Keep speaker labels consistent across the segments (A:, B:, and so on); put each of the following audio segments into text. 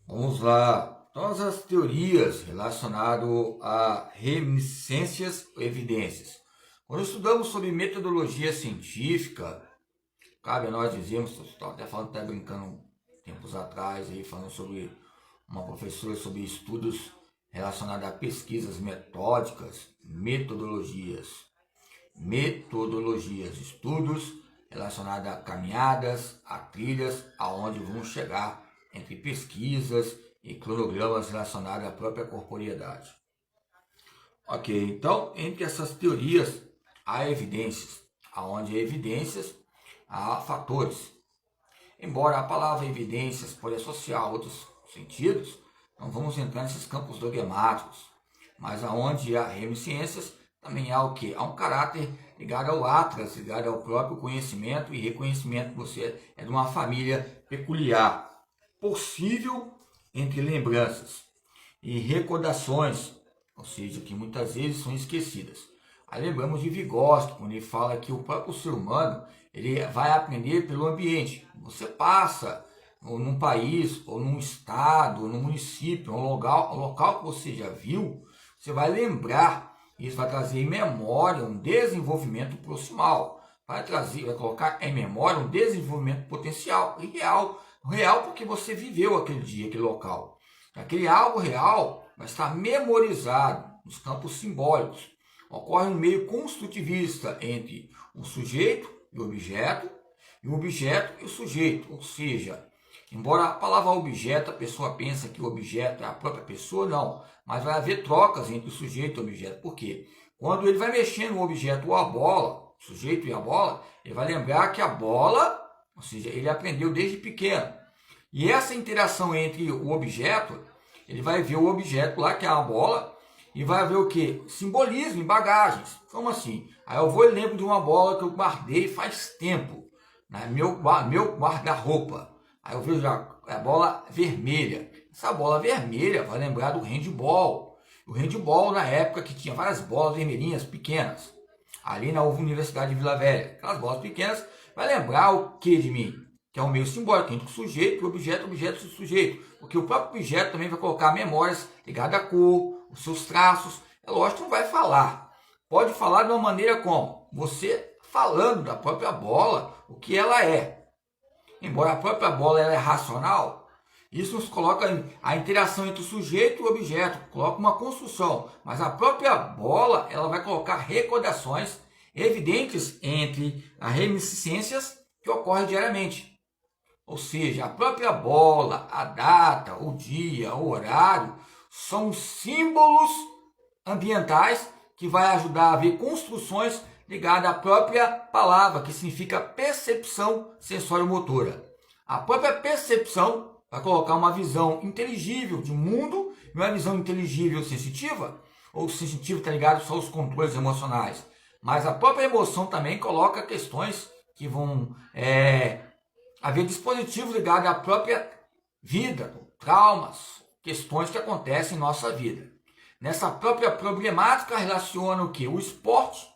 A: Vamos lá. Todas as teorias relacionadas a reminiscências ou evidências. Quando estudamos sobre metodologia científica, cabe a nós dizermos, estou até falando, até brincando tempos atrás, aí, falando sobre uma professora sobre estudos relacionados a pesquisas metódicas, metodologias, estudos relacionados a caminhadas, a trilhas, aonde vamos chegar entre pesquisas e cronogramas relacionados à própria corporeidade. Ok, então, entre essas teorias, há evidências, aonde há evidências, há fatores. Embora a palavra evidências pode associar a outros sentidos, não vamos entrar nesses campos dogmáticos, mas aonde há reminiscências, também há o quê? Há um caráter ligado ao atlas, ligado ao próprio conhecimento e reconhecimento que você é de uma família peculiar, possível entre lembranças e recordações, ou seja, que muitas vezes são esquecidas. Aí lembramos de Vygotsky, quando ele fala que o próprio ser humano ele vai aprender pelo ambiente. Você passa ou num país, ou num estado, ou num município, um local que você já viu, você vai lembrar. Isso vai trazer em memória um desenvolvimento proximal. Vai colocar em memória um desenvolvimento potencial e real. Real porque você viveu aquele dia, aquele local. Aquele algo real vai estar memorizado nos campos simbólicos. Ocorre um meio construtivista entre o sujeito e o objeto e o sujeito. Ou seja, embora a palavra objeto, a pessoa pensa que o objeto é a própria pessoa, não. Mas vai haver trocas entre o sujeito e o objeto. Por quê? Quando ele vai mexer no objeto ou a bola, o sujeito e a bola, ele vai lembrar que a bola, ou seja, ele aprendeu desde pequeno. E essa interação entre o objeto, ele vai ver o objeto lá, que é a bola, e vai ver o que? Simbolismo em bagagens. Como assim? Aí eu vou e lembro de uma bola que eu guardei faz tempo, né? Meu guarda-roupa. Aí eu vejo a bola vermelha. Essa bola vermelha vai lembrar do handball. O handball na época que tinha várias bolas vermelhinhas pequenas. Ali na Universidade de Vila Velha. Aquelas bolas pequenas vai lembrar o que de mim? Que é um meio simbólico entre o sujeito, o objeto e o sujeito. Porque o próprio objeto também vai colocar memórias ligadas à cor, os seus traços. É lógico que não vai falar. Pode falar de uma maneira como? Você falando da própria bola, o que ela é. Embora a própria bola ela é racional, isso nos coloca a interação entre o sujeito e o objeto, coloca uma construção. Mas a própria bola ela vai colocar recordações evidentes entre as reminiscências que ocorrem diariamente. Ou seja, a própria bola, a data, o dia, o horário, são símbolos ambientais que vai ajudar a ver construções ligadas à própria palavra, que significa percepção sensório-motora. A própria percepção vai colocar uma visão inteligível de mundo, uma visão inteligível sensitiva, ou sensitiva está ligado só aos controles emocionais. Mas a própria emoção também coloca questões que vão haver dispositivos ligados à própria vida, traumas, questões que acontecem em nossa vida. Nessa própria problemática relaciona o que? O esporte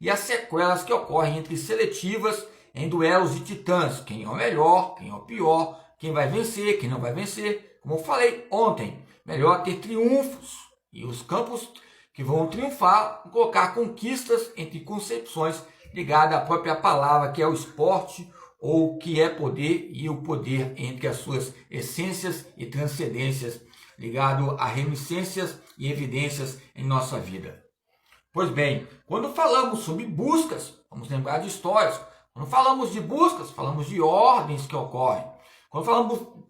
A: e as sequelas que ocorrem entre seletivas em duelos de titãs. Quem é o melhor, quem é o pior, quem vai vencer, quem não vai vencer. Como eu falei ontem, melhor ter triunfos e os campos que vão triunfar, colocar conquistas entre concepções ligadas à própria palavra, que é o esporte, ou que é poder, e o poder entre as suas essências e transcendências, ligado a reminiscências e evidências em nossa vida. Pois bem, quando falamos sobre buscas, vamos lembrar de histórias. Quando falamos de buscas, falamos de ordens que ocorrem. Quando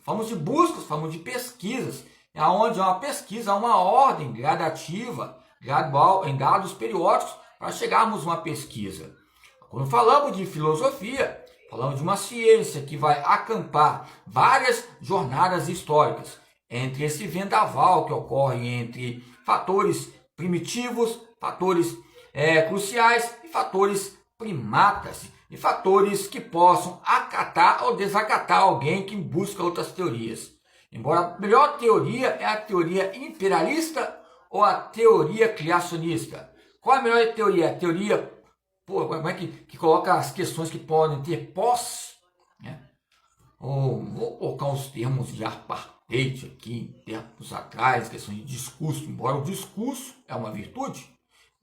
A: falamos de buscas, falamos de pesquisas, onde uma pesquisa há uma ordem gradativa, gradual, em dados periódicos, para chegarmos a uma pesquisa. Quando falamos de filosofia, falamos de uma ciência que vai acampar várias jornadas históricas, entre esse vendaval que ocorre entre fatores primitivos, fatores cruciais e fatores primatas, e fatores que possam acatar ou desacatar alguém que busca outras teorias. Embora a melhor teoria é a teoria imperialista ou a teoria criacionista. Qual é a melhor teoria? A teoria como é que coloca as questões que podem ter posse, né? vou colocar uns termos de apartheid aqui, tempos atrás, questão de discurso, embora o discurso é uma virtude,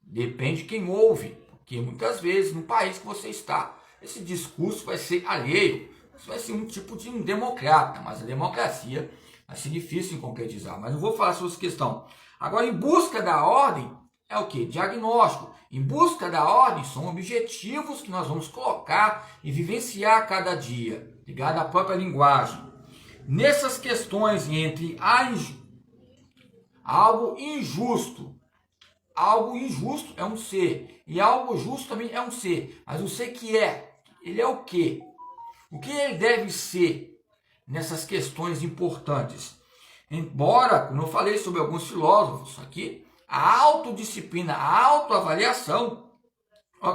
A: depende de quem ouve, porque muitas vezes no país que você está, esse discurso vai ser alheio, você vai ser um tipo de um democrata, mas a democracia vai ser difícil de concretizar, mas não vou falar sobre essa questão. Agora, em busca da ordem, é o que? Diagnóstico. Em busca da ordem, são objetivos que nós vamos colocar e vivenciar cada dia, ligado à própria linguagem. Nessas questões entre algo injusto é um ser, e algo justo também é um ser, mas o ser que ele é o quê? O que ele deve ser nessas questões importantes? Embora, como eu falei sobre alguns filósofos aqui, a autodisciplina, a autoavaliação,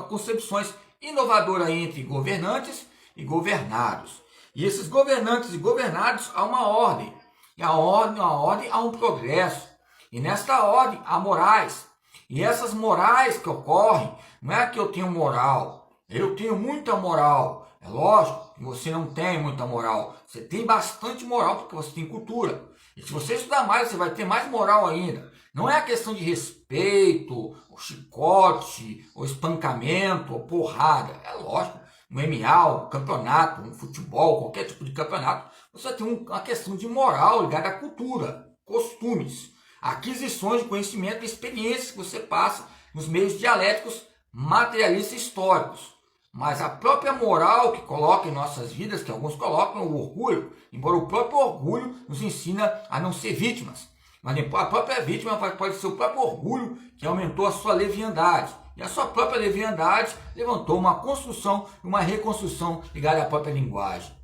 A: concepções inovadoras entre governantes e governados. E esses governantes e governados há uma ordem. E a ordem há um progresso. E nesta ordem há morais. E essas morais que ocorrem, não é que eu tenho moral. Eu tenho muita moral. É lógico que você não tem muita moral. Você tem bastante moral porque você tem cultura. E se você estudar mais, você vai ter mais moral ainda. Não é a questão de respeito, ou chicote, ou espancamento, ou porrada. É lógico, no MMA, um campeonato, um futebol, qualquer tipo de campeonato, você tem uma questão de moral ligada à cultura, costumes, aquisições de conhecimento e experiências que você passa nos meios dialéticos, materialistas e históricos. Mas a própria moral que coloca em nossas vidas, que alguns colocam o orgulho, embora o próprio orgulho nos ensina a não ser vítimas. Mas a própria vítima pode ser o próprio orgulho que aumentou a sua leviandade. E a sua própria leviandade levantou uma construção e uma reconstrução ligada à própria linguagem.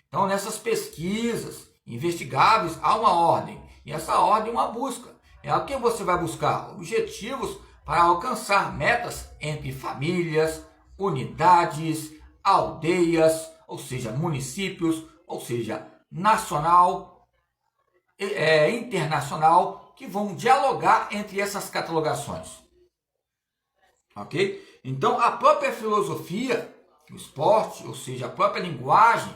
A: Então, nessas pesquisas investigáveis, há uma ordem. E essa ordem é uma busca. É o que você vai buscar? Objetivos para alcançar metas entre famílias, unidades, aldeias, ou seja, municípios, ou seja, nacional, internacional, que vão dialogar entre essas catalogações. Ok? Então, a própria filosofia do esporte, ou seja, a própria linguagem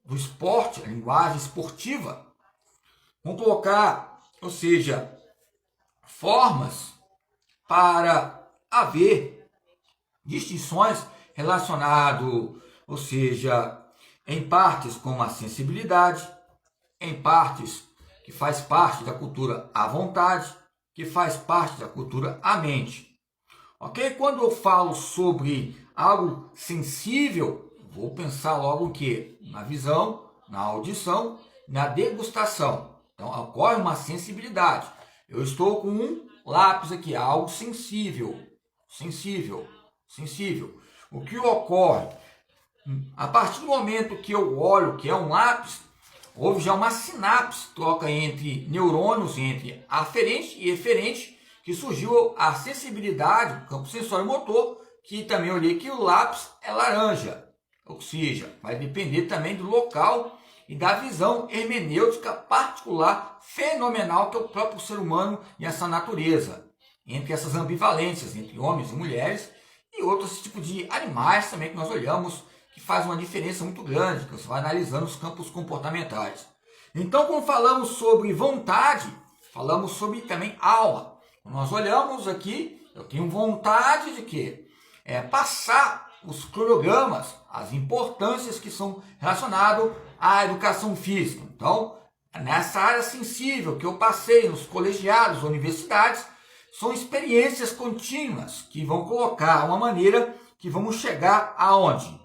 A: do esporte, a linguagem esportiva, vão colocar, ou seja, formas para haver distinções relacionadas, ou seja, em partes como a sensibilidade, em partes que faz parte da cultura a vontade, que faz parte da cultura a mente. Ok? Quando eu falo sobre algo sensível, vou pensar logo o quê? Na visão, na audição, na degustação. Então ocorre uma sensibilidade. Eu estou com um lápis aqui, algo sensível. O que ocorre? A partir do momento que eu olho que é um lápis, houve já uma sinapse, troca entre neurônios, entre aferente e eferente, que surgiu a sensibilidade, o campo sensório-motor, que também olhei que o lápis é laranja. Ou seja, vai depender também do local e da visão hermenêutica particular, fenomenal, que é o próprio ser humano e essa natureza. Entre essas ambivalências, entre homens e mulheres, e outros tipos de animais também que nós olhamos, que faz uma diferença muito grande, que você vai analisando os campos comportamentais. Então, quando falamos sobre vontade, falamos sobre também alma. Quando nós olhamos aqui, eu tenho vontade de quê? Passar os cronogramas, as importâncias que são relacionadas à educação física. Então, nessa área sensível que eu passei nos colegiados, universidades, são experiências contínuas que vão colocar uma maneira que vamos chegar aonde?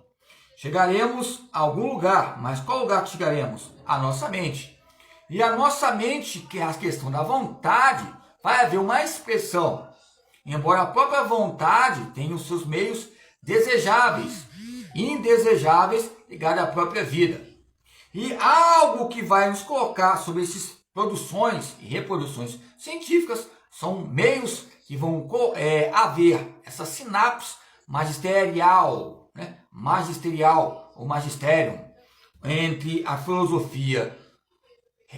A: Chegaremos a algum lugar, mas qual lugar que chegaremos? A nossa mente. E a nossa mente, que é a questão da vontade, vai haver uma expressão. Embora a própria vontade tenha os seus meios desejáveis, indesejáveis, ligados à própria vida. E algo que vai nos colocar sobre essas produções e reproduções científicas são meios que vão haver essa sinapse magisterial, magisterial ou magisterium, entre a filosofia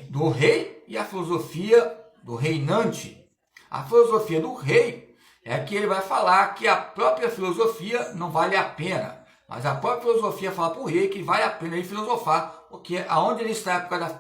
A: do rei e a filosofia do reinante. A filosofia do rei é que ele vai falar que a própria filosofia não vale a pena. Mas a própria filosofia fala para o rei que vale a pena ele filosofar, porque aonde ele está na época da